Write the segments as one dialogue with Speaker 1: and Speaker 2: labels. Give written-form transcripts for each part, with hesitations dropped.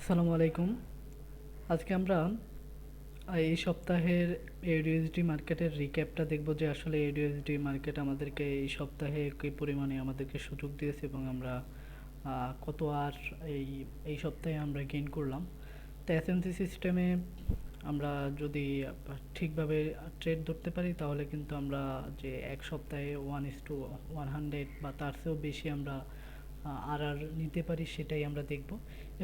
Speaker 1: আসসালামু আলাইকুম। আজকে আমরা এই সপ্তাহের এডিউএসডি মার্কেটের রিক্যাপটা দেখব যে আসলে এডিউএসডি মার্কেট আমাদেরকে এই সপ্তাহে কী পরিমাণে আমাদেরকে সুযোগ দিয়েছে এবং আমরা কত আর এই এই সপ্তাহে আমরা গেইন করলাম। তো এসএমসি সিস্টেমে আমরা যদি ঠিকভাবে ট্রেড ধরতে পারি তাহলে কিন্তু আমরা যে এক সপ্তাহে 1:100 বা তার চেয়েও বেশি আমরা আর আর নিতে পারি সেটাই আমরা দেখব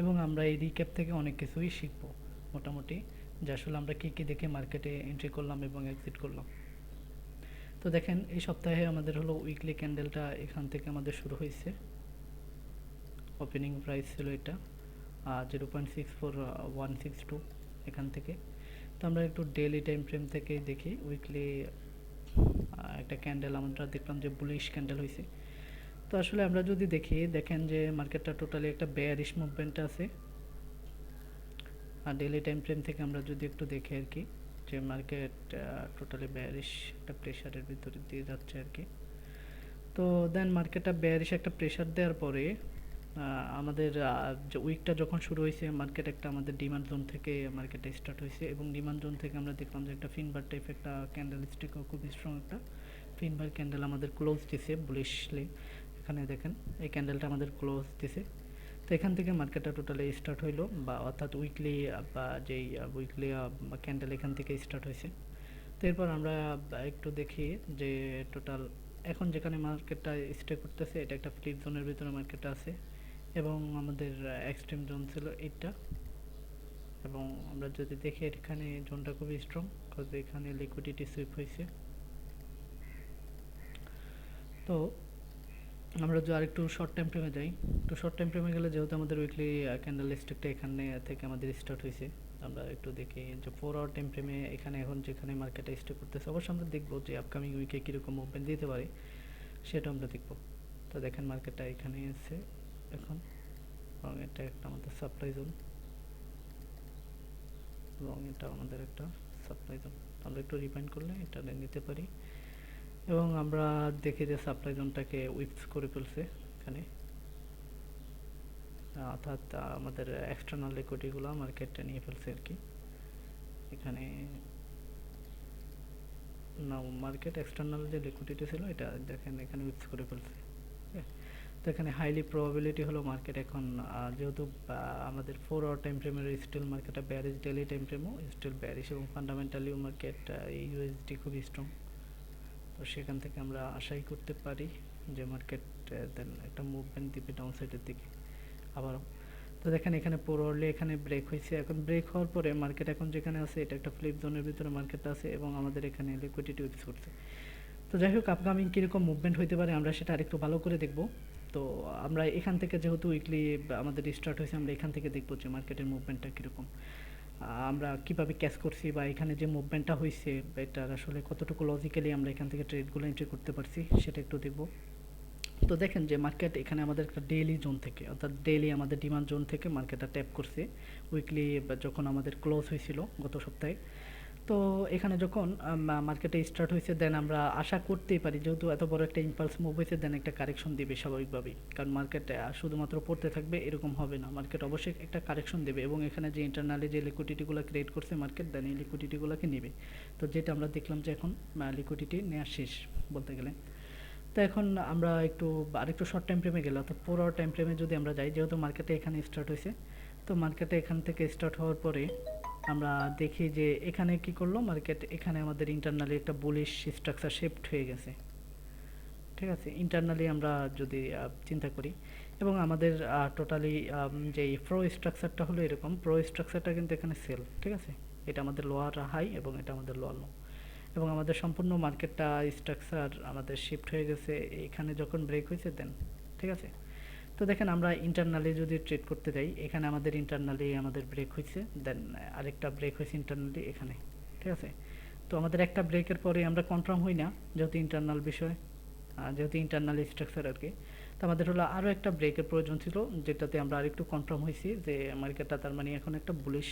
Speaker 1: এবং আমরা এই রিক্যাপ থেকে অনেক কিছুই শিখব মোটামুটি, যে আসলে আমরা কী কী দেখে মার্কেটে এন্ট্রি করলাম এবং এক্সিট করলাম। তো দেখেন এই সপ্তাহে আমাদের হলো উইকলি ক্যান্ডেলটা এখান থেকে আমাদের শুরু হয়েছে। ওপেনিং প্রাইস ছিল এটা 0.64162 এখান থেকে। তো আমরা একটু ডেইলি টাইম ফ্রেম থেকে দেখি। উইকলি একটা ক্যান্ডেল আমরা দেখলাম যে বুলিশ ক্যান্ডেল হয়েছে। তো আসলে আমরা যদি দেখি, দেখেন যে মার্কেটটা টোটালি একটা বেয়ারিশ মুভমেন্ট আছে। আর ডেইলি টাইম ফ্রেম থেকে আমরা যদি একটু দেখি আর কি, যে মার্কেট টোটালি বেয়ারিশ একটা প্রেশারের ভিতরে দিয়ে যাচ্ছে আর কি। তো দেন মার্কেটটা বেয়ারিশ একটা প্রেশার দেওয়ার পরে আমাদের যে উইকটা যখন শুরু হয়েছে মার্কেট একটা আমাদের ডিমান্ড জোন থেকে মার্কেটটা স্টার্ট হয়েছে এবং ডিমান্ড জোন থেকে আমরা দেখলাম যে একটা ফিনবার টাইপ একটা ক্যান্ডেল স্টিকও খুব স্ট্রং একটা ফিনবার ক্যান্ডেল আমাদের ক্লোজ দিছে বুলিশলি। এখানে দেখেন এই ক্যান্ডেলটা আমাদের ক্লোজ দিছে। তো এখান থেকে মার্কেটটা টোটালি স্টার্ট হইলো, বা অর্থাৎ উইকলি বা যেই উইকলি ক্যান্ডেল এখান থেকে স্টার্ট হয়েছে। তো এরপর আমরা একটু দেখি যে টোটাল এখন যেখানে মার্কেটটা স্টে করতেছে এটা একটা ফ্লিপ জোনের ভিতরে মার্কেটটা আছে এবং আমাদের এক্সট্রিম জোন ছিল এইটা। এবং আমরা যদি দেখি এখানে জোনটা খুবই স্ট্রং, কারণ এখানে লিকুইডিটি সুইপ হয়েছে। তো আমরা যদি আরেকটু শর্ট টাইম ফ্রেমে যাই, একটু শর্ট টাইম ফ্রেমে গেলে যেহেতু আমাদের উইকলি ক্যান্ডেল স্টিকটা এখানে থেকে আমাদের স্টার্ট হয়েছে, আমরা একটু দেখি যে 4 আওয়ার টাইম ফ্রেমে এখানে এখন যেখানে মার্কেটে স্টে করতেছে অবশ্যই আমরা দেখবো যে আপকামিং উইকে কীরকম মুভমেন্ট দিতে পারে সেটা আমরা দেখবো। তো দেখেন মার্কেটটা এখানে এসে এখন, এবং এটা একটা আমাদের সাপ্লাই জোন এবং এটা আমাদের একটা সাপ্লাই জোন। আমরা একটু রিফাইন করলে এটা নিতে পারি এবং আমরা দেখি যে সাপ্লাই জোনটাকে উইপস করে ফেলছে এখানে, অর্থাৎ আমাদের এক্সটার্নাল লিকুইডিটিগুলো মার্কেটটা নিয়ে ফেলছে আর কি। এখানে না, মার্কেট এক্সটার্নাল যে লিকুইডিটি ছিল এটা দেখেন এখানে উইপস করে ফেলছে। তো এখানে হাইলি প্রবাবিলিটি হলো মার্কেট এখন যেহেতু আমাদের 4 আওয়ার টাইম ফ্রেমের স্টিল মার্কেটটা ব্যারিশ, ডেইলি টাইম ফ্রেমও স্টিল ব্যারিশ এবং ফান্ডামেন্টালিও মার্কেট এই ইউএসডি খুবই স্ট্রং। তো সেখান থেকে আমরা আশাই করতে পারি যে মার্কেট দেন একটা মুভমেন্ট দিবে ডাউন সাইডের দিকে আবারও। তো দেখেন এখানে পুরোলি এখানে ব্রেক হয়েছে। এখন ব্রেক হওয়ার পরে মার্কেট এখন যেখানে আছে এটা একটা ফ্লিপ জোনের ভিতরে মার্কেটটা আছে এবং আমাদের এখানে লিকুইডিটি উইপস করছে। তো যাই হোক আপকামিং কীরকম মুভমেন্ট হইতে পারে আমরা সেটা আরেকটু ভালো করে দেখব। তো আমরা এখান থেকে যেহেতু উইকলি আমাদের স্টার্ট হয়েছে, আমরা এখান থেকে দেখবো যে মার্কেটের মুভমেন্টটা কীরকম, আমরা কিভাবে ক্যাচ করছি বা এখানে যে মুভমেন্টটা হয়েছে এটার আসলে কতটুকু লজিক্যালি আমরা এখান থেকে ট্রেডগুলো এন্ট্রি করতে পারছি সেটা একটু দেখব। তো দেখেন যে মার্কেট এখানে আমাদের একটা ডেইলি জোন থেকে, অর্থাৎ ডেইলি আমাদের ডিমান্ড জোন থেকে মার্কেটটা ট্যাপ করছে উইকলি যখন আমাদের ক্লোজ হয়েছিল গত সপ্তাহে। তো এখানে যখন মার্কেটে স্টার্ট হয়েছে দেন আমরা আশা করতেই পারি, যেহেতু এত বড় একটা ইম্পালস মুভ হয়েছে দেন একটা কারেকশন দিবে স্বাভাবিকভাবেই, কারণ মার্কেট শুধুমাত্র পড়তে থাকবে এরকম হবে না, মার্কেট অবশ্যই একটা কারেকশন দেবে এবং এখানে যে ইন্টারনালি যে লিকুইডিটিগুলো ক্রিয়েট করছে মার্কেট দেন এই লিকুইডিটিগুলোকে নেবে। তো যেটা আমরা দেখলাম যে এখন লিকুইডিটি নেওয়া শেষ বলতে গেলে। তো এখন আমরা একটু আরেকটু শর্ট টাইম ফ্রেমে গেলে অর্থাৎ 4 আওয়ার টাইম ফ্রেমে যদি আমরা যাই, যেহেতু মার্কেটে এখানে স্টার্ট হয়েছে, তো মার্কেটে এখান থেকে স্টার্ট হওয়ার পরে আমরা দেখি যে এখানে কি করলো মার্কেট, এখানে আমাদের ইন্টারনালি একটা বুলিশ স্ট্রাকচার শিফট হয়ে গেছে। ঠিক আছে, ইন্টারনালি আমরা যদি চিন্তা করি এবং আমাদের টোটালি যে প্রো স্ট্রাকচারটা হলো এরকম, প্রো স্ট্রাকচারটা কিন্তু এখানে সেল। ঠিক আছে, এটা আমাদের লোয়ার হাই এবং এটা আমাদের লোয়ার লো এবং আমাদের সম্পূর্ণ মার্কেটটা স্ট্রাকচার আমাদের শিফট হয়ে গেছে এখানে যখন ব্রেক হয়েছে দেন। ঠিক আছে, তো দেখেন আমরা ইন্টারনালি যদি ট্রেড করতে যাই, এখানে আমাদের ইন্টারনালি আমাদের ব্রেক হয়েছে দেন আরেকটা ব্রেক হয়েছে ইন্টারনালি এখানে। ঠিক আছে, তো আমাদের একটা ব্রেকের পরে আমরা কনফার্ম হই না যেহেতু ইন্টারনাল বিষয়, যেহেতু ইন্টারনাল স্ট্রাকচার আর কি। তো আমাদের হলো আরও একটা ব্রেকের প্রয়োজন ছিল যেটাতে আমরা আরেকটু কনফার্ম হয়েছি যে মার্কেটটা তার মানে এখন একটা বুলিশ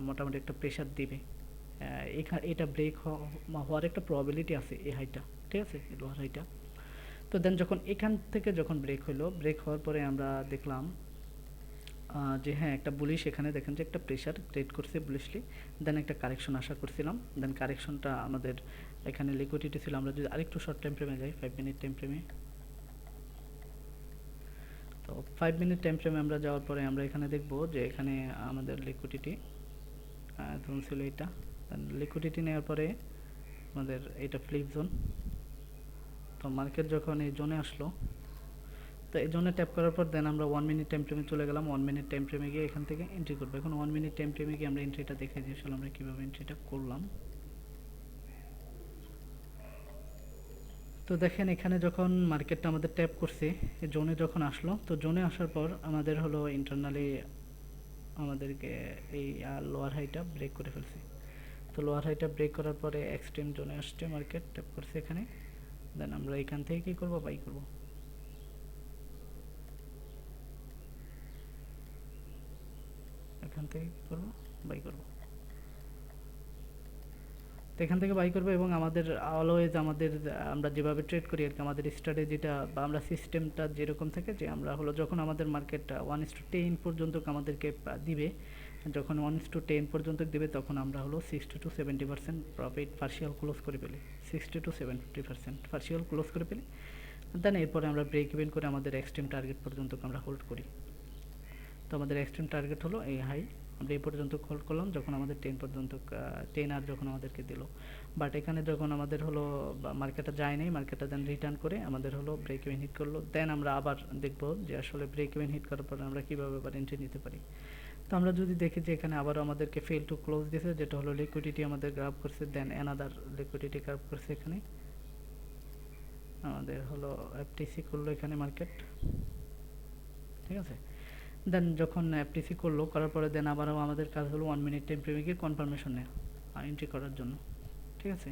Speaker 1: মোটামুটি একটা প্রেশার দিবে। এটা ব্রেক হওয়ার একটা প্রবাবিলিটি আছে এই হাইটা। ঠিক আছে, লোহার হাইটা। তো দেন যখন এখান থেকে যখন ব্রেক হলো, ব্রেক হওয়ার পরে আমরা দেখলাম যে হ্যাঁ একটা বুলিশ, এখানে দেখেন যে একটা প্রেশার ক্রিয়েট করছে বুলিশলি, দেন একটা কারেকশন আশা করছিলাম, দেন কারেকশনটা আমাদের এখানে লিকুইডিটি ছিল। আমরা যদি আরেকটু শর্ট টাইম ফ্রেমে যাই, 5 মিনিট টাইম ফ্রেমে, তো 5 মিনিট টাইম ফ্রেমে আমরা যাওয়ার পরে আমরা এখানে দেখব যে এখানে আমাদের লিকুইডিটি ধরুন ছিল এটা, দেন লিকুইডিটি নেওয়ার পরে আমাদের এটা ফ্লিপ জোন। তো মার্কেট যখন এই জোনে আসলো, তো এই জোনে ট্যাপ করার পর দেন আমরা 1 মিনিট টাইম ফ্রেমে চলে গেলাম। 1 মিনিট টাইম ফ্রেমে গিয়ে এখান থেকে এন্ট্রি করবো। এখন 1 মিনিট টাইম ফ্রেমে গিয়ে আমরা এন্ট্রিটা দেখে দিই আসলে আমরা কীভাবে এন্ট্রিটা করলাম। তো দেখেন এখানে যখন মার্কেটটা আমাদের ট্যাপ করছে, জোনে যখন আসলো, তো জোনে আসার পর আমাদের হলো ইন্টারনালি আমাদেরকে এই লোয়ার হাইটা ব্রেক করে ফেলছে। তো লোয়ার হাইটা ব্রেক করার পরে এক্সট্রিম জোনে আসছে, মার্কেট ট্যাপ করছে এখানে, দেন আমরা এখান থেকে কী করবো, বাই করবো। এখান থেকে কী করবো, বাই করবো। তো এখান থেকে বাই করবো এবং আমাদের অলওয়েজ আমাদের আমরা যেভাবে ট্রেড করি আর কি, আমাদের স্ট্র্যাটেজিটা বা আমরা সিস্টেমটা যেরকম থাকে যে আমরা হলো যখন আমাদের মার্কেট 1:10 পর্যন্ত আমাদেরকে দিবে, যখন 1:10 পর্যন্ত দিবে তখন আমরা হলো 60-70% প্রফিট পার্শিয়াল ক্লোজ করে ফেলি, 60-70% পার্শিয়াল ক্লোজ করে ফেলি। দেন এরপরে আমরা ব্রেক ইভেন করে আমাদের এক্সট্রিম টার্গেট পর্যন্ত আমরা হোল্ড করি। তো আমাদের এক্সট্রিম টার্গেট হলো এই হাই, আমরা এই পর্যন্ত হোল্ড করলাম যখন আমাদের 10 পর্যন্ত 10 আর যখন আমাদেরকে দিল। বাট এখানে যখন আমাদের হলো মার্কেটটা যায় নাই, মার্কেটটা দেন রিটার্ন করে আমাদের হলো ব্রেক ইভেন হিট করলো, দেন আমরা আবার দেখব যে আসলে ব্রেক ইভেন হিট করার পর আমরা কীভাবে আবার এন্ট্রি নিতে পারি। তো আমরা যদি দেখি যে এখানে আবারও আমাদেরকে ফেল টু ক্লোজ দিয়েছে, যেটা হলো লিকুইডিটি আমাদের গ্রাফ করছে, দেন অ্যানাদার লিকুইডিটি গ্রাফ করছে এখানে আমাদের হলো এফটিসি করলো এখানে মার্কেট, ঠিক আছে। দেন যখন এফটিসি করলো, করার পরে দেন আবারও আমাদের কাজ হলো 1 মিনিট টাইম ফ্রেমে গিয়ে কনফার্মেশন নেওয়া এন্ট্রি করার জন্য, ঠিক আছে।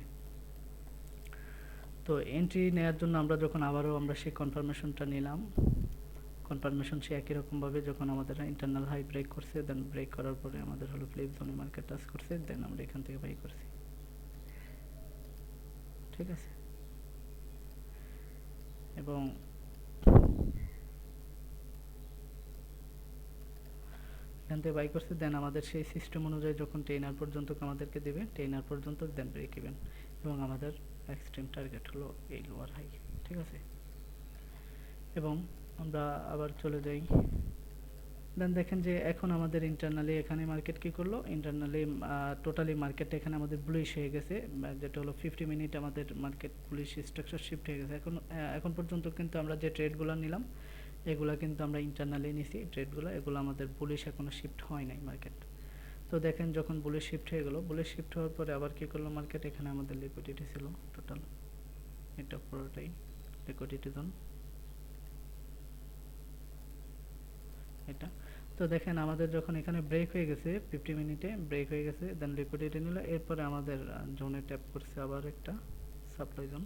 Speaker 1: তো এন্ট্রি নেওয়ার জন্য আমরা যখন আবারও আমরা সেই কনফার্মেশনটা নিলাম, কনফার্মেশন সে একই রকমভাবে যখন আমাদের ইন্টারনাল হাই ব্রেক করছে, দেন ব্রেক করার পরে আমাদের হলো ফ্লিপ জোনে মার্কেট টাচ করছে, দেন আমরা এখান থেকে বাই করছি, ঠিক আছে। এবং এখান থেকে বাই করছে, দেন আমাদের সেই সিস্টেম অনুযায়ী যখন 10 আর পর্যন্ত আমাদেরকে দেবে, 10 আর পর্যন্ত দেন ব্রেক ইভেন, এবং আমাদের এক্সট্রিম টার্গেট হলো এই লোয়ার হাই, ঠিক আছে। এবং আমরা আবার চলে যাই, দেন দেখেন যে এখন আমাদের ইন্টারনালি এখানে মার্কেট কী করলো, ইন্টারনালি টোটালি মার্কেটটা এখানে আমাদের বুলিশ হয়ে গেছে, যেটা হলো 50 মিনিট আমাদের মার্কেট বুলিশ স্ট্রাকচার শিফট হয়ে গেছে। এখন পর্যন্ত কিন্তু আমরা যে ট্রেডগুলো নিলাম এগুলা কিন্তু আমরা ইন্টারনালি নিছি ট্রেডগুলো, এগুলো আমাদের বুলিশ এখনও শিফট হয় নাই মার্কেট। তো দেখেন যখন বুলিশ শিফট হয়ে গেলো, বুলিশ শিফট হওয়ার পরে আবার কী করলো মার্কেট, এখানে আমাদের লিকুইডিটি ছিল টোটাল, এটা পুরোটাই লিকুইডিটি জোন এটা। তো দেখেন আমাদের যখন এখানে ব্রেক হয়ে গেছে, 50 মিনিটে ব্রেক হয়ে গেছে, দেন লিকুইডিটি নিল, এরপরে আমাদের জোনে ট্যাপ করছে আবার একটা সাপ্লাই জোন।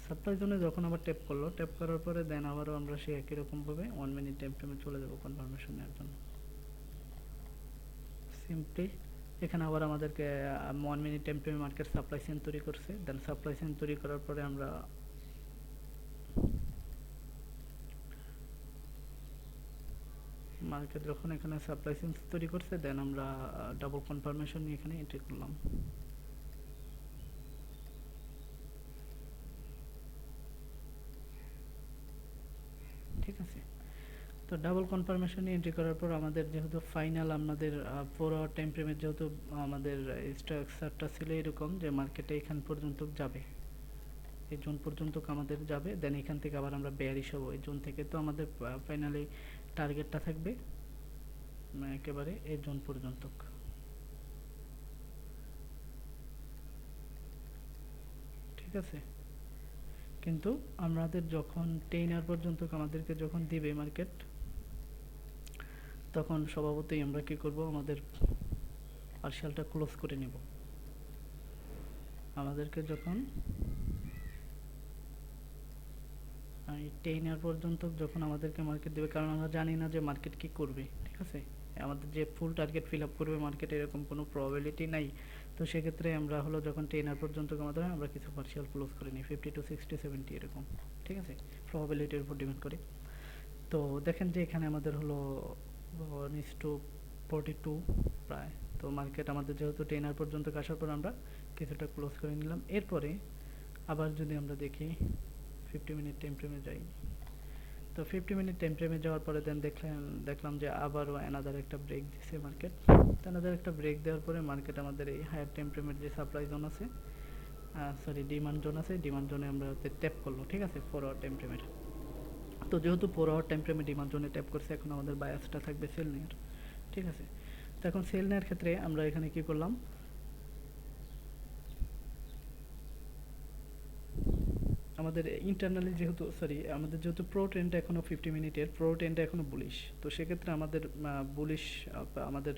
Speaker 1: সাপ্লাই জোনে যখন আবার ট্যাপ করলো, ট্যাপ করার পরে দেন আবারও আমরা সেই একই রকমভাবে 1 মিনিট টাইম ফ্রেমে চলে যাবো কনফার্মেশন নেওয়ার জন্য। সিম্পলি এখানে আবার আমাদেরকে 1 মিনিট টাইম ফ্রেমে মার্কেট সাপ্লাই চেইন তৈরি করছে, দেন সাপ্লাই চেইন তৈরি করার পরে আমরা মার্কেট যখন এখানে সাপ্লাই চেইন তৈরি করছে, দেন আমরা ডাবল কনফার্মেশন নিয়ে এখানে এন্ট্রি করলাম, ঠিক আছে। তো ডাবল কনফার্মেশন নিয়ে এন্ট্রি করার পর আমাদের যেহেতু ফাইনাল আমাদের 4 আওয়ার টাইম ফ্রেমের যেহেতু আমাদের স্ট্রাকচারটা ছিল এরকম যে মার্কেটে এখান পর্যন্ত যাবে, এই জোন পর্যন্ত আমাদের যাবে, দেন এখান থেকে আবার আমরা বেয়ারিশ হবো এই জোন থেকে। তো আমাদের ফাইনালি টার্গেটটা থাকবে একেবারে এই জোন পর্যন্ত, ঠিক আছে। কিন্তু আমাদের যখন 10 আওয়ার পর্যন্ত আমাদেরকে যখন দিবে মার্কেট, তখন স্বভাবতই আমরা কি করব, আমাদের পার্শিয়ালটা ক্লোজ করে নেব। আমাদেরকে যখন 10 আওয়ার পর্যন্ত যখন আমাদেরকে মার্কেট দেবে, কারণ আমরা জানি না যে মার্কেট কি করবে, ঠিক আছে। আমাদের যে ফুল টার্গেট ফিল আপ করবে মার্কেট এরকম কোনো প্রবাবিলিটি নাই। তো সেক্ষেত্রে আমরা হলো যখন 10 আওয়ার পর্যন্ত আমাদের হয়, আমরা কিছু পার্শিয়াল ক্লোজ করে নিই 50 to 60 70 এরকম, ঠিক আছে, প্রবাবিলিটির উপর ডিপেন্ড করে। তো দেখেন যে এখানে আমাদের হলো 1:42 প্রায়। তো মার্কেট আমাদের যেহেতু 10 পর্যন্ত আসার পর আমরা কিছুটা ক্লোজ করে নিলাম। এরপরে আবার যদি আমরা দেখি 50 মিনিট টাইম ফ্রেমে যাই, তো 50 মিনিট টাইম ফ্রেমে যাওয়ার পরে দেন দেখলাম যে আবারও অ্যানাদার একটা ব্রেক দিছে মার্কেট। অ্যানাদার একটা ব্রেক দেওয়ার পরে মার্কেট আমাদের এই হায়ার টাইম ফ্রেমের যে সাপ্লাই জোন আছে, সরি ডিমান্ড জোন আছে, ডিমান্ড জোনে আমরা ট্যাপ করলো, ঠিক আছে, 4 আওয়ার টাইম ফ্রেমের। তো যেহেতু 4 আওয়ার টাইম ফ্রেমে ডিমান্ড জোনে ট্যাপ করছে, এখন আমাদের বায়াসটা থাকবে সেল নেওয়ার, ঠিক আছে। তো এখন সেল নেওয়ার ক্ষেত্রে আমরা এখানে কি করলাম, আমাদের ইন্টারনালি যেহেতু আমাদের যেহেতু প্রো ট্রেন্ডটা এখনো 50 মিনিটের প্রো ট্রেন্ডটা এখনো বুলিশ, তো সেক্ষেত্রে আমাদের বুলিশ আমাদের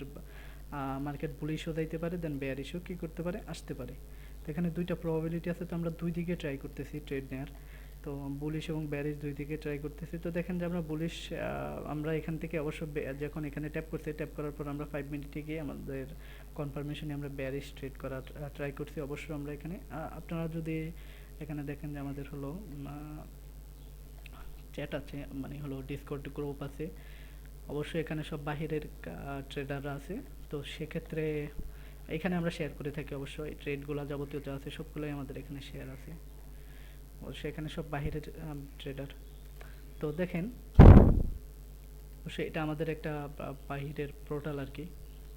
Speaker 1: মার্কেট বুলিশও যাইতে পারে, দেন বেয়ারিশও কি করতে পারে, আসতে পারে। তো এখানে দুইটা প্রবাবিলিটি আছে, তো আমরা দুই দিকে ট্রাই করতেছি ট্রেড নেওয়ার। তো বুলিশ এবং বেয়ারিশ দুই দিকে ট্রাই করতেছি। তো দেখেন যে আমরা বুলিশ, আমরা এখান থেকে অবশ্য যখন এখানে ট্যাপ করছি, ট্যাপ করার পর আমরা 5 মিনিটে গিয়ে আমাদের কনফার্মেশনে আমরা বেয়ারিশ ট্রেড করার ট্রাই করছি। অবশ্য আমরা এখানে আপনারা যদি এখানে দেখেন যে আমাদের হলো চ্যাট আছে, মানে হলো ডিসকর্ড গ্রুপ আছে, অবশ্যই এখানে সব বাহিরের ট্রেডাররা আছে। তো সেক্ষেত্রে এখানে আমরা শেয়ার করে থাকি, অবশ্যই ট্রেডগুলো যাবতীয় যা আছে সবগুলোই আমাদের এখানে শেয়ার আছে, অবশ্যই এখানে সব বাহিরের ট্রেডার। তো দেখেন অবশ্যই এটা আমাদের একটা বাহিরের পোর্টাল আর কি,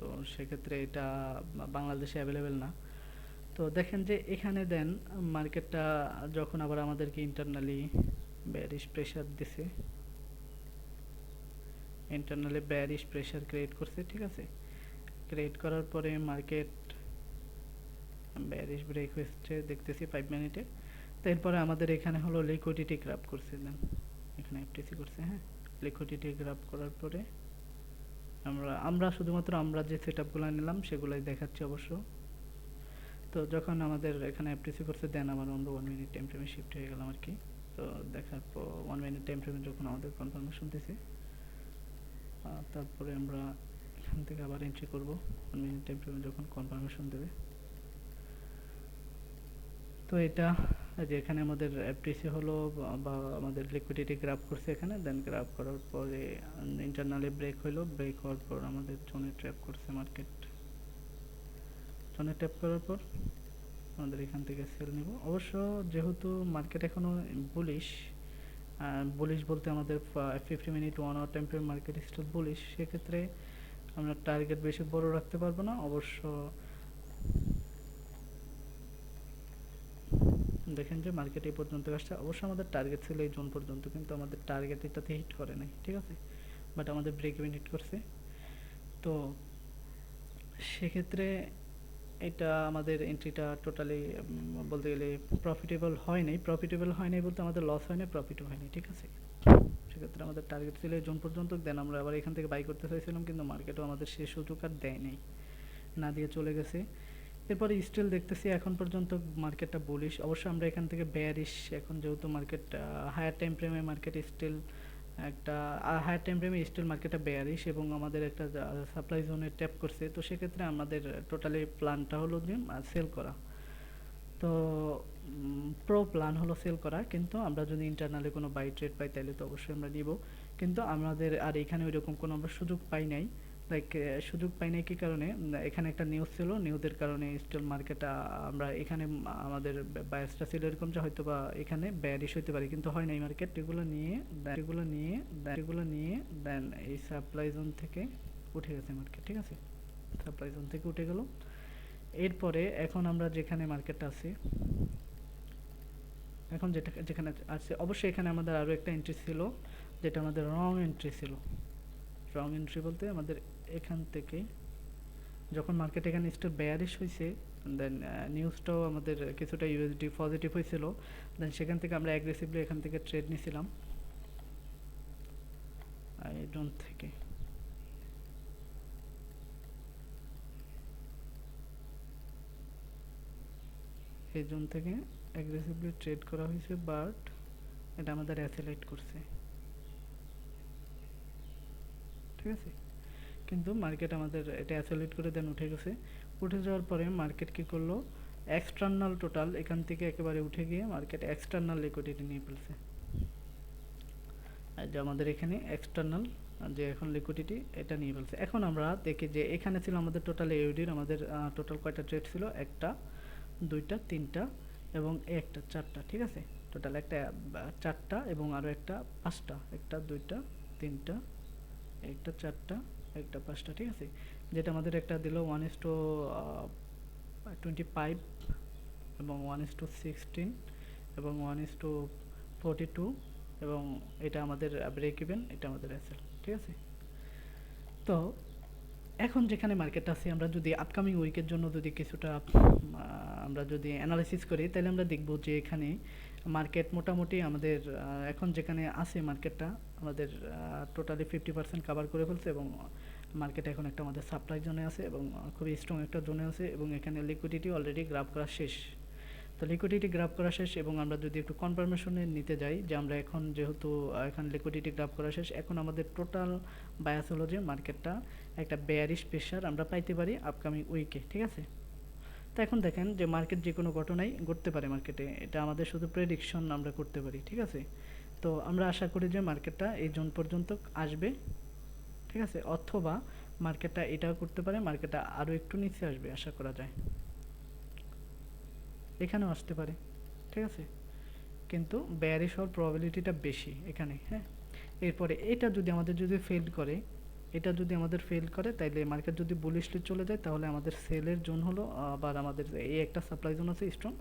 Speaker 1: তো সেক্ষেত্রে এটা বাংলাদেশে অ্যাভেলেবেল না। তো দেখেন যে এখানে দেন মার্কেটটা যখন আবার আমাদেরকে ইন্টারনালি বেয়ারিশ প্রেসার দিছে, ইন্টারনালি বেয়ারিশ প্রেসার ক্রিয়েট করছে, ঠিক আছে। ক্রিয়েট করার পরে মার্কেট বেয়ারিশ ব্রেক হচ্ছে দেখতেছি 5 মিনিটে। তো এরপরে আমাদের এখানে হলো লিকুইডিটি গ্রাব করছে, দেন এখানে এফটিসি করছে, হ্যাঁ। লিকুইডিটি গ্রাব করার পরে আমরা শুধুমাত্র আমরা যে সেটআপগুলো নিলাম সেগুলাই দেখাচ্ছি অবশ্য। তো যখন আমাদের এখানে এফটিসি করছে, দেন আবার অন্য 1 মিনিট টাইম ফ্রেমে শিফট হয়ে গেলাম আর কি। তো দেখার পর 1 মিনিট টাইম ফ্রেমে যখন আমাদের কনফার্মেশন দিছে, তারপরে আমরা এখান থেকে আবার এন্ট্রি করব 1 মিনিট টাইম ফ্রেমে যখন কনফার্মেশন দেবে। তো এটা যে এখানে আমাদের এফটিসি হলো বা আমাদের লিকুইডিটি গ্রাব করছে এখানে, দেন গ্রাব করার পরে ইন্টারনালি ব্রেক হলো, ব্রেক হওয়ার পর আমাদের জোনে ট্র্যাপ করছে মার্কেট। জোনে ট্র্যাপ করার পর আমাদের এখান থেকে সেল নিব। অবশ্য যেহেতু মার্কেট এখনো বুলিশ, বুলিশ বলতে আমাদের 50 minute 1 hour time frame market still bullish, সেক্ষেত্রে আমরা টার্গেট বেশি বড় রাখতে পারবো না। অবশ্য দেখেন যে মার্কেট এই পর্যন্ত আসছে, অবশ্য আমাদের টার্গেট ছিল এই জোন পর্যন্ত, কিন্তু আমাদের টার্গেট এটাতে হিট করে নাই, ঠিক আছে, বাট আমাদের ব্রেক ইভেন হিট করছে। তো সেক্ষেত্রে এটা আমাদের এন্ট্রিটা টোটালি বলতে গেলে প্রফিটেবল হয় নাই বলতে আমাদের লস হয় নাই, প্রফিটও হয়নি, ঠিক আছে। সেক্ষেত্রে আমাদের টার্গেট ছিল এই জোন পর্যন্ত, দেন আমরা আবার এখান থেকে বাই করতে চাইছিলাম, কিন্তু মার্কেটও আমাদের সে সুযোগ আর দেয় নাই, না দিয়ে চলে গেছে। এরপরে স্টিল দেখতেছি এখন পর্যন্ত মার্কেটটা বুলিশ। অবশ্য আমরা এখান থেকে বেয়ারিশ, এখন যেহেতু মার্কেট হায়ার টাইম ফ্রেমে মার্কেট স্টিল একটা হায়ার টাইম ফ্রেমে স্টিল মার্কেটটা বেয়ারিশ এবং আমাদের একটা সাপ্লাই জোনে ট্যাপ করছে। তো সেক্ষেত্রে আমাদের টোটালি প্ল্যানটা হলো যে সেল করা। তো প্রো প্ল্যান হলো সেল করা, কিন্তু আমরা যদি ইন্টারনালি কোনো বাই ট্রেড পাই তাহলে তো অবশ্যই আমরা নিব, কিন্তু আমাদের আর এখানে ওইরকম কোনো আমরা সুযোগ পাই নাই। সুযোগ পাই নাই কি কারণে, এখানে একটা নিউজ ছিল, নিউজের কারণে স্টিল মার্কেট আমরা এখানে আমাদের বায়াসটা ছিল এরকম যে হয়তো বা এখানে বেয়ারিশ হইতে পারে, কিন্তু হয় নাই। মার্কেট এগুলো নিয়ে দেন এই সাপ্লাই জোন থেকে উঠে গেছে মার্কেট, ঠিক আছে, সাপ্লাই জোন থেকে উঠে গেল। এরপরে এখন আমরা যেখানে মার্কেটটা আছি, এখন যেখানে আছে, অবশ্যই এখানে আমাদের আরও একটা এন্ট্রি ছিল, যেটা আমাদের রং এন্ট্রি ছিল। রং এন্ট্রি বলতে আমাদের এখান থেকে যখন মার্কেট এখানে স্টিল বেয়ারিশ হয়েছে, দেন নিউজটাও আমাদের কিছুটা ইউএসডি পজিটিভ হয়েছিল, দেন সেখান থেকে আমরা অ্যাগ্রেসিভলি এখান থেকে ট্রেড নিয়েছিলাম এই জোন থেকে। এই জোন থেকে অ্যাগ্রেসিভলি ট্রেড করা হয়েছে, বাট এটা আমাদের অ্যাসিলেট করছে, ঠিক আছে। কিন্তু মার্কেট আমাদের এটা অ্যাসিলেট করে দেন উঠে গেছে। উঠে যাওয়ার পরে মার্কেট কী করলো, এক্সটার্নাল টোটাল এখান থেকে একেবারে উঠে গিয়ে মার্কেট এক্সটার্নাল লিকুইডিটি নিয়ে ফেলছে। যে আমাদের এখানে এক্সটার্নাল যে এখন লিকুইডিটি এটা নিয়ে ফেলছে। এখন আমরা দেখি যে এখানে ছিল আমাদের টোটাল এউডির আমাদের টোটাল কয়টা ট্রেড ছিল, একটা, দুইটা, তিনটা এবং একটা, চারটা, ঠিক আছে। টোটাল একটা চারটা এবং আরও একটা পাঁচটা, একটা, দুইটা, তিনটা, একটা, চারটা, একটা, পাঁচটা, ঠিক আছে। যেটা আমাদের একটা দিল 1:25 এবং 1:16 এবং 1:42 এবং এটা আমাদের ব্রেক ইভেন, এটা আমাদের এসএল, ঠিক আছে। তো এখন যেখানে মার্কেট আছে, আমরা যদি আপকামিং উইকের জন্য যদি কিছুটা আমরা যদি অ্যানালাইসিস করি, তাহলে আমরা দেখব যে এখানে মার্কেট মোটামুটি আমাদের এখন যেখানে আছে মার্কেটটা আমাদের টোটালি 50% কাভার করে ফেলছে এবং মার্কেট এখন একটা আমাদের সাপ্লাই জোনে আছে এবং খুবই স্ট্রং একটা জোনে আছে এবং এখানে লিকুইডিটি অলরেডি গ্রাব করা শেষ। তো লিকুইডিটি গ্রাব করা শেষ এবং আমরা যদি একটু কনফার্মেশনে নিতে যাই যে আমরা এখন যেহেতু এখন লিকুইডিটি গ্রাব করা শেষ, এখন আমাদের টোটাল বায়াস হলো যে মার্কেটটা একটা বেয়ারিশ প্রেশার আমরা পাইতে পারি আপকামিং উইকে, ঠিক আছে। তো এখন দেখেন যে মার্কেট যে কোনো ঘটনাই ঘটতে পারে মার্কেটে, এটা আমাদের শুধু প্রেডিকশন আমরা করতে পারি, ঠিক আছে। তো আমরা আশা করি যে মার্কেটটা এই জোন পর্যন্ত আসবে, ঠিক আছে, অথবা মার্কেটটা এটাও করতে পারে, মার্কেটটা আরও একটু নিচে আসবে আশা করা যায়, এখানেও আসতে পারে, ঠিক আছে। কিন্তু বেয়ারিশ হওয়ার প্রবাবিলিটিটা বেশি এখানে, হ্যাঁ। এরপরে এটা যদি আমাদের যদি ফেল করে, এটা যদি আমাদের ফেল করে, তাইলে মার্কেট যদি বুলিশলি চলে যায়, তাহলে আমাদের সেলের জোন হলো আবার আমাদের এই একটা সাপ্লাই জোন আছে স্ট্রং,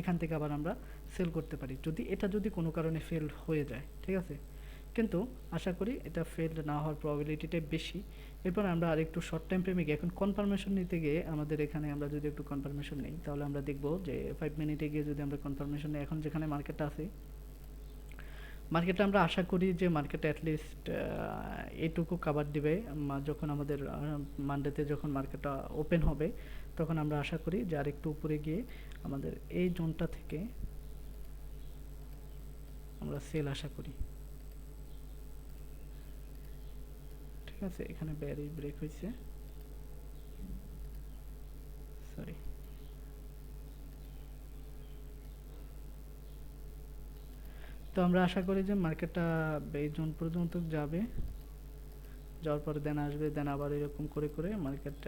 Speaker 1: এখান থেকে আবার আমরা সেল করতে পারি যদি এটা যদি কোনো কারণে ফেল হয়ে যায়, ঠিক আছে। কিন্তু আশা করি এটা ফেল না হওয়ার প্রবাবিলিটিটাই বেশি। এরপর আমরা আরেকটু শর্ট টাইম ফ্রেমে গিয়ে এখন কনফার্মেশন নিতে গিয়ে আমাদের এখানে আমরা যদি একটু কনফার্মেশন নিই, তাহলে আমরা দেখব যে 5 মিনিটে গিয়ে যদি আমরা কনফার্মেশন নিই, এখন যেখানে মার্কেটটা আছে, মার্কেটে আমরা আশা করি যে মার্কেট অ্যাটলিস্ট এইটুকু কাভার দিবে। যখন আমাদের মানডেতে যখন মার্কেটটা ওপেন হবে, তখন আমরা আশা করি যে আরেকটু উপরে গিয়ে আমাদের এই জোনটা থেকে আমরা সেল আশা করি, ঠিক আছে। এখানে বেয়ারিশ ব্রেক হয়েছে, সরি। তো আমরা আশা করি যে মার্কেটটা এই জোন পর্যন্ত যাবে, যাওয়ার পরে দেন আসবে, দেন আবার এরকম করে করে মার্কেট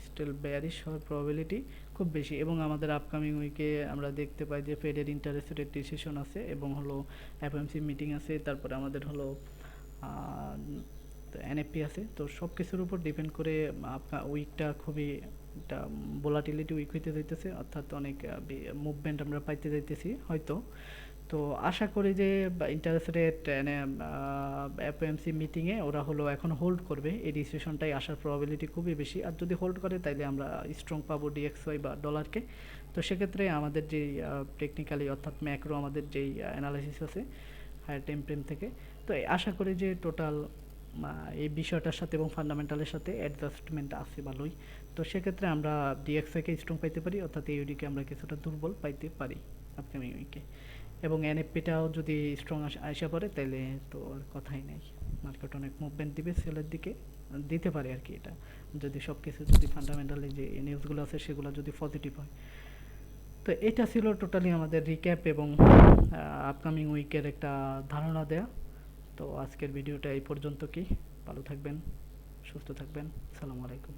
Speaker 1: স্টিল বেয়ারিশ হওয়ার প্রবাবিলিটি খুব বেশি। এবং আমাদের আপকামিং উইকে আমরা দেখতে পাই যে ফেডের ইন্টারেস্ট রেট ডিসিশন আছে এবং হলো এফএমসি মিটিং আছে, তারপরে আমাদের হলো এনএফপি আছে। তো সব কিছুর উপর ডিপেন্ড করে আপনার উইকটা খুবই একটা ভোলাটিলিটি উইক হইতে যাইতেছে, অর্থাৎ অনেক মুভমেন্ট আমরা পাইতে যাইতেছি হয়তো। তো আশা করি যে ইন্টারেস্ট রেট এফওএমসি মিটিংয়ে ওরা হলো এখন হোল্ড করবে, এই ডিসিশনটাই আসার প্রবাবিলিটি খুবই বেশি। আর যদি হোল্ড করে তাইলে আমরা স্ট্রং পাবো ডিএক্সওয়াই বা ডলারকে। তো সেক্ষেত্রে আমাদের যেই টেকনিক্যালি অর্থাৎ ম্যাক্রো আমাদের যেই অ্যানালাইসিস আছে হায়ার টাইম ফ্রেম থেকে, তো আশা করি যে টোটাল এই বিষয়টার সাথে এবং ফান্ডামেন্টালের সাথে অ্যাডজাস্টমেন্ট আছে ভালোই। তো সেক্ষেত্রে আমরা ডিএক্সওয়াইকে স্ট্রং পাইতে পারি, অর্থাৎ ইউডিকে আমরা কিছুটা দুর্বল পাইতে পারি আপকামিং উইকে। এবং এনএফপিটাও যদি স্ট্রং আসা পড়ে, তাহলে তো আর কথাই নেই, মার্কেট অনেক মুভমেন্ট দিবে সেলের দিকে, দিতে পারে আর কি। এটা যদি সব কিছু যদি ফান্ডামেন্টালি যে নিউজগুলো আছে সেগুলো যদি পজিটিভ হয়। তো এটা ছিল টোটালি আমাদের রিক্যাপ এবং আপকামিং উইকের একটা ধারণা দেয়া। তো আজকের ভিডিওটা এই পর্যন্ত, কি ভালো থাকবেন, সুস্থ থাকবেন, আসসালামু আলাইকুম।